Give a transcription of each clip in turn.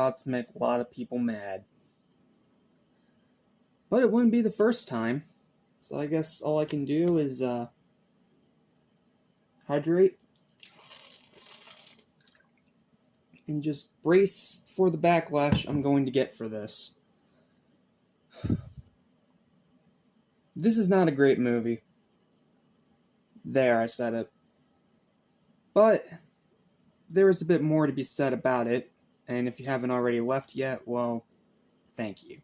about to make a lot of people mad. But it wouldn't be the first time. So I guess all I can do is hydrate and just brace for the backlash I'm going to get for this. This is not a great movie. There, I said it. But there is a bit more to be said about it, and if you haven't already left yet, well, thank you.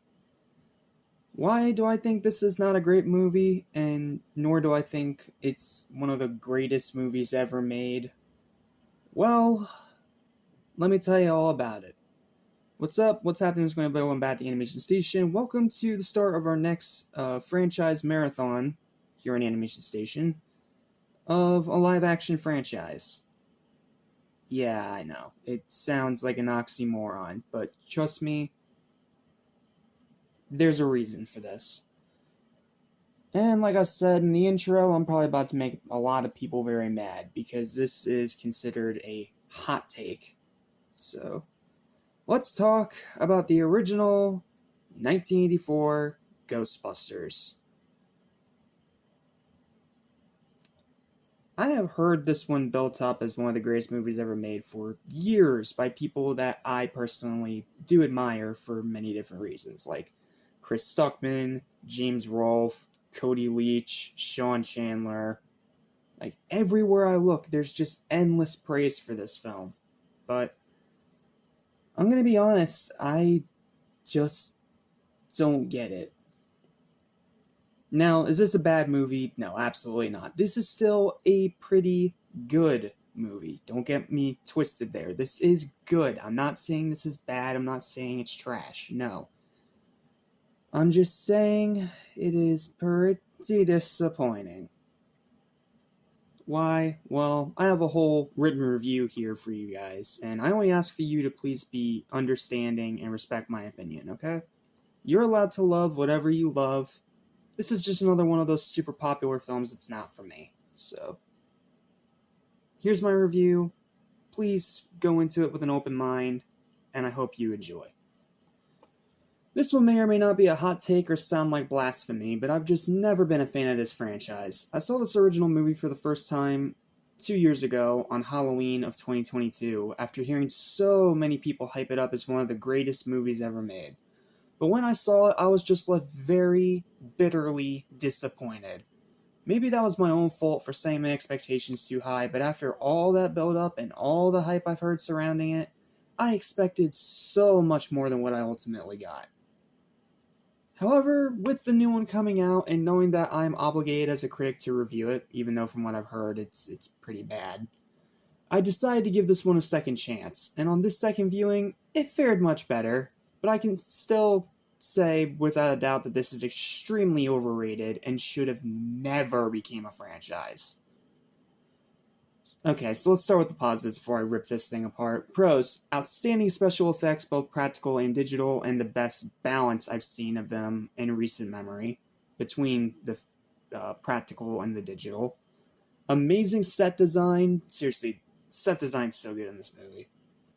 Why do I think this is not a great movie, and nor do I think it's one of the greatest movies ever made? Well, let me tell you all about it. What's up? What's happening is going to be going back to Animation Station. Welcome to the start of our next franchise marathon here on Animation Station of a live-action franchise. Yeah, I know. It sounds like an oxymoron, but trust me, there's a reason for this. And like I said in the intro, I'm probably about to make a lot of people very mad because this is considered a hot take. So, let's talk about the original 1984 Ghostbusters. I have heard this one built up as one of the greatest movies ever made for years by people that I personally do admire for many different reasons, like Chris Stuckman, James Rolfe, Cody Leach, Sean Chandler. Like, everywhere I look, there's just endless praise for this film. But I'm gonna be honest, I just don't get it. Now, is this a bad movie? No, absolutely not. This is still a pretty good movie. Don't get me twisted there. This is good. I'm not saying this is bad. I'm not saying it's trash. No. I'm just saying it is pretty disappointing. Why? Well, I have a whole written review here for you guys, and I only ask for you to please be understanding and respect my opinion, okay? You're allowed to love whatever you love. This is just another one of those super popular films that's not for me. So, here's my review. Please go into it with an open mind, and I hope you enjoy. This one may or may not be a hot take or sound like blasphemy, but I've just never been a fan of this franchise. I saw this original movie for the first time 2 years ago on Halloween of 2022 after hearing so many people hype it up as one of the greatest movies ever made. But when I saw it, I was just left very bitterly disappointed. Maybe that was my own fault for setting my expectations too high, but after all that build-up and all the hype I've heard surrounding it, I expected so much more than what I ultimately got. However, with the new one coming out and knowing that I'm obligated as a critic to review it, even though from what I've heard it's pretty bad, I decided to give this one a second chance, and on this second viewing, it fared much better. But I can still say without a doubt that this is extremely overrated and should have never became a franchise. Okay, so let's start with the positives before I rip this thing apart. Pros: outstanding special effects, both practical and digital, and the best balance I've seen of them in recent memory between the practical and the digital. Amazing set design. Seriously, set design's so good in this movie.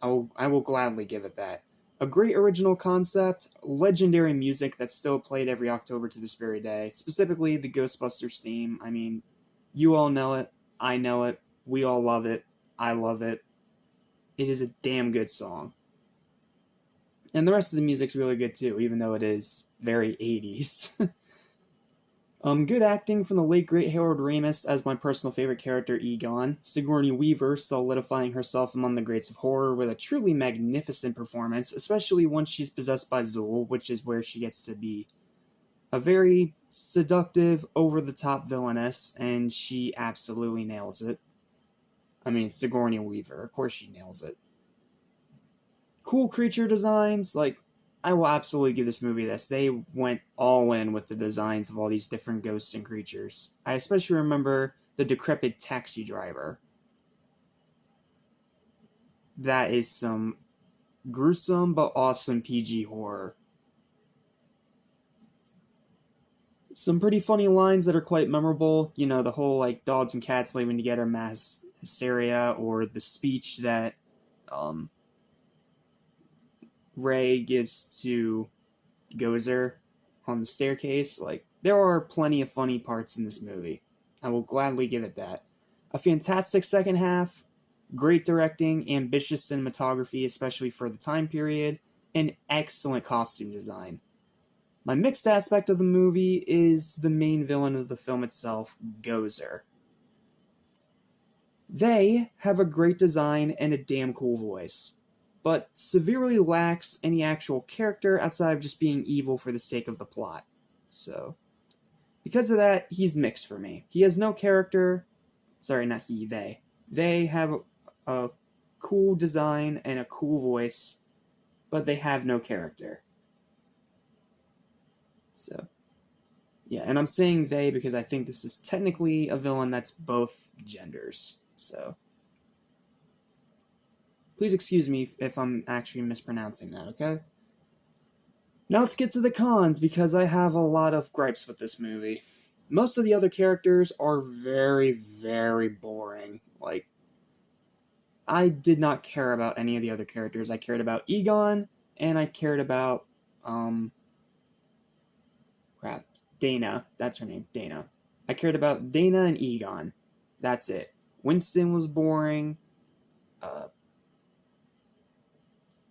I will gladly give it that. A great original concept, legendary music that's still played every October to this very day, specifically the Ghostbusters theme. I mean, you all know it, I know it, we all love it, I love it. It is a damn good song. And the rest of the music's really good too, even though it is very 80s. Good acting from the late great Harold Ramis as my personal favorite character, Egon. Sigourney Weaver solidifying herself among the greats of horror with a truly magnificent performance, especially once she's possessed by Zuul, which is where she gets to be a very seductive, over-the-top villainess, and she absolutely nails it. I mean, Sigourney Weaver, of course she nails it. Cool creature designs, like, I will absolutely give this movie this. They went all in with the designs of all these different ghosts and creatures. I especially remember the decrepit taxi driver. That is some gruesome but awesome PG horror. Some pretty funny lines that are quite memorable. You know, the whole, like, dogs and cats living together mass hysteria, or the speech that, Rey gives to Gozer on the staircase. Like, there are plenty of funny parts in this movie. I will gladly give it that. A fantastic second half, great directing, ambitious cinematography, especially for the time period, and excellent costume design. My mixed aspect of the movie is the main villain of the film itself, Gozer. They have a great design and a damn cool voice, but severely lacks any actual character outside of just being evil for the sake of the plot. So, because of that, he's mixed for me. He has no character. Sorry, not he, they. They have a cool design and a cool voice, but they have no character. So, yeah, and I'm saying they because I think this is technically a villain that's both genders. So, please excuse me if I'm actually mispronouncing that, okay? Now let's get to the cons, because I have a lot of gripes with this movie. Most of the other characters are very, very boring. Like, I did not care about any of the other characters. I cared about Egon, and I cared about, Dana. That's her name, Dana. I cared about Dana and Egon. That's it. Winston was boring.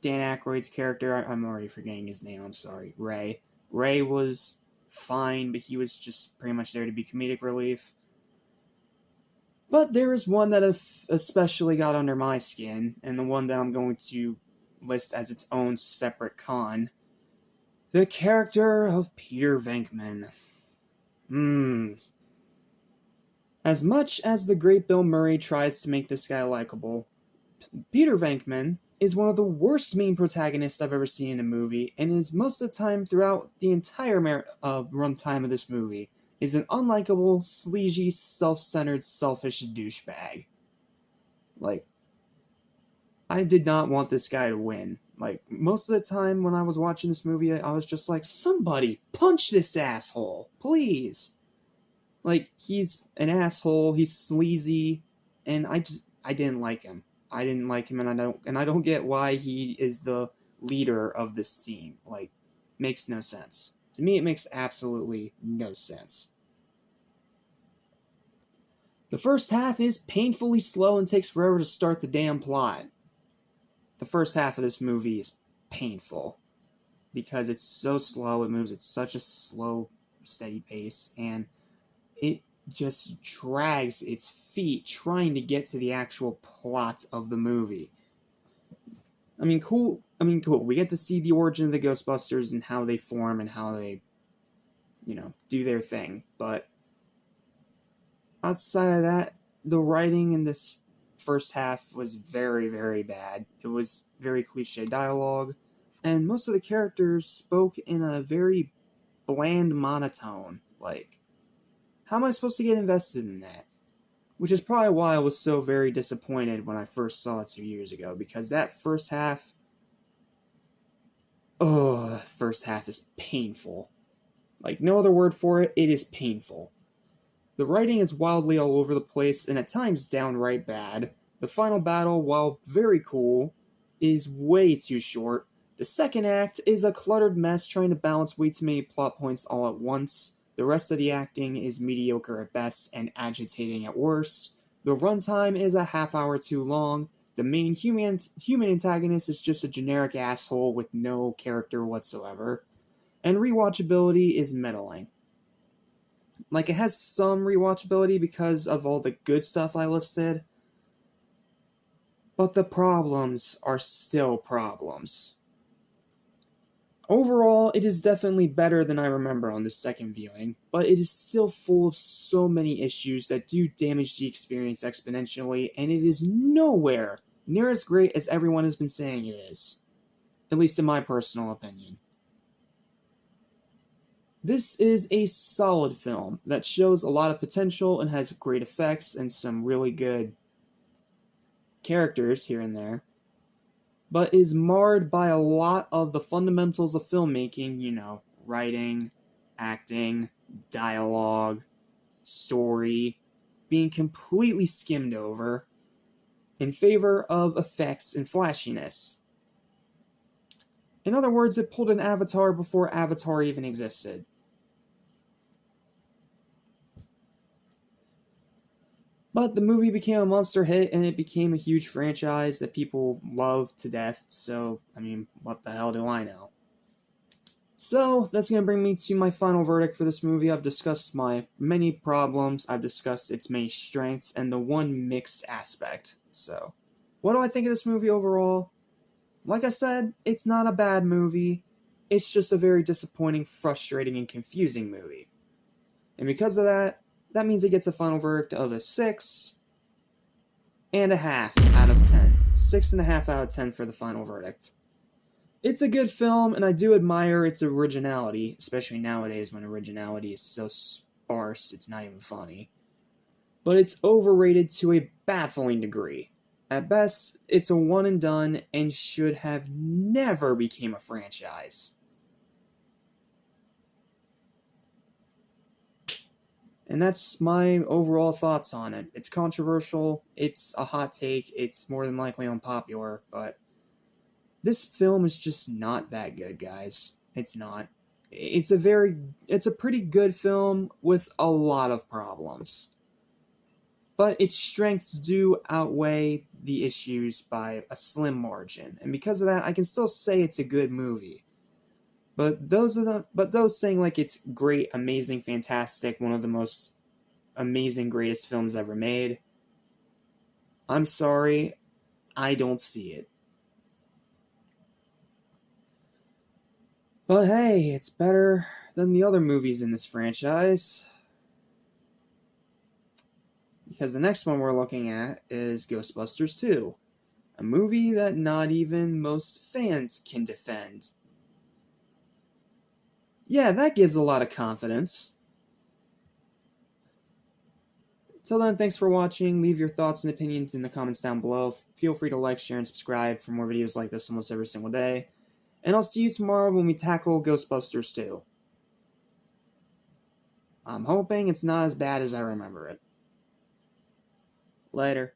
Dan Aykroyd's character, I'm already forgetting his name, I'm sorry, Rey. Rey was fine, but he was just pretty much there to be comedic relief. But there is one that especially got under my skin, and the one that I'm going to list as its own separate con. The character of Peter Venkman. As much as the great Bill Murray tries to make this guy likable, Peter Venkman is one of the worst main protagonists I've ever seen in a movie, and is most of the time throughout the entire runtime of this movie, is an unlikable, sleazy, self-centered, selfish douchebag. Like, I did not want this guy to win. Like, most of the time when I was watching this movie, I was just like, somebody punch this asshole, please. Like, he's an asshole, he's sleazy, and I didn't like him. I didn't like him, and I don't get why he is the leader of this team. Like, makes no sense. To me, it makes absolutely no sense. The first half is painfully slow and takes forever to start the damn plot. The first half of this movie is painful because it's so slow, it moves at such a slow, steady pace, and it just drags its feet trying to get to the actual plot of the movie. I mean, cool. We get to see the origin of the Ghostbusters and how they form and how they, do their thing. But outside of that, the writing in this first half was very, very bad. It was very cliche dialogue, and most of the characters spoke in a very bland monotone. Like, how am I supposed to get invested in that? Which is probably why I was so very disappointed when I first saw it 2 years ago, because that first half... first half is painful. Like, no other word for it, it is painful. The writing is wildly all over the place, and at times downright bad. The final battle, while very cool, is way too short. The second act is a cluttered mess trying to balance way too many plot points all at once. The rest of the acting is mediocre at best and agitating at worst. The runtime is a half hour too long. The main human antagonist is just a generic asshole with no character whatsoever. And rewatchability is middling. Like, it has some rewatchability because of all the good stuff I listed, but the problems are still problems. Overall, it is definitely better than I remember on the second viewing, but it is still full of so many issues that do damage the experience exponentially, and it is nowhere near as great as everyone has been saying it is. At least in my personal opinion. This is a solid film that shows a lot of potential and has great effects and some really good characters here and there, but is marred by a lot of the fundamentals of filmmaking, writing, acting, dialogue, story, being completely skimmed over in favor of effects and flashiness. In other words, it pulled an Avatar before Avatar even existed. But the movie became a monster hit and it became a huge franchise that people love to death, so, I mean, what the hell do I know? So, that's going to bring me to my final verdict for this movie. I've discussed my many problems, I've discussed its many strengths, and the one mixed aspect. So, what do I think of this movie overall? Like I said, it's not a bad movie. It's just a very disappointing, frustrating, and confusing movie. And because of that, that means it gets a final verdict of a 6.5 out of 10. 6.5 out of 10 for the final verdict. It's a good film, and I do admire its originality, especially nowadays when originality is so sparse it's not even funny. But it's overrated to a baffling degree. At best, it's a one and done and should have never became a franchise. And that's my overall thoughts on it. It's controversial, it's a hot take, it's more than likely unpopular, but this film is just not that good, guys. It's not. It's a pretty good film with a lot of problems. But its strengths do outweigh the issues by a slim margin, and because of that, I can still say it's a good movie. But those saying like it's great, amazing, fantastic, one of the most amazing, greatest films ever made, I'm sorry, I don't see it. But hey, it's better than the other movies in this franchise. Because the next one we're looking at is Ghostbusters 2, a movie that not even most fans can defend. Yeah, that gives a lot of confidence. Till then, thanks for watching. Leave your thoughts and opinions in the comments down below. Feel free to like, share, and subscribe for more videos like this almost every single day. And I'll see you tomorrow when we tackle Ghostbusters 2. I'm hoping it's not as bad as I remember it. Later.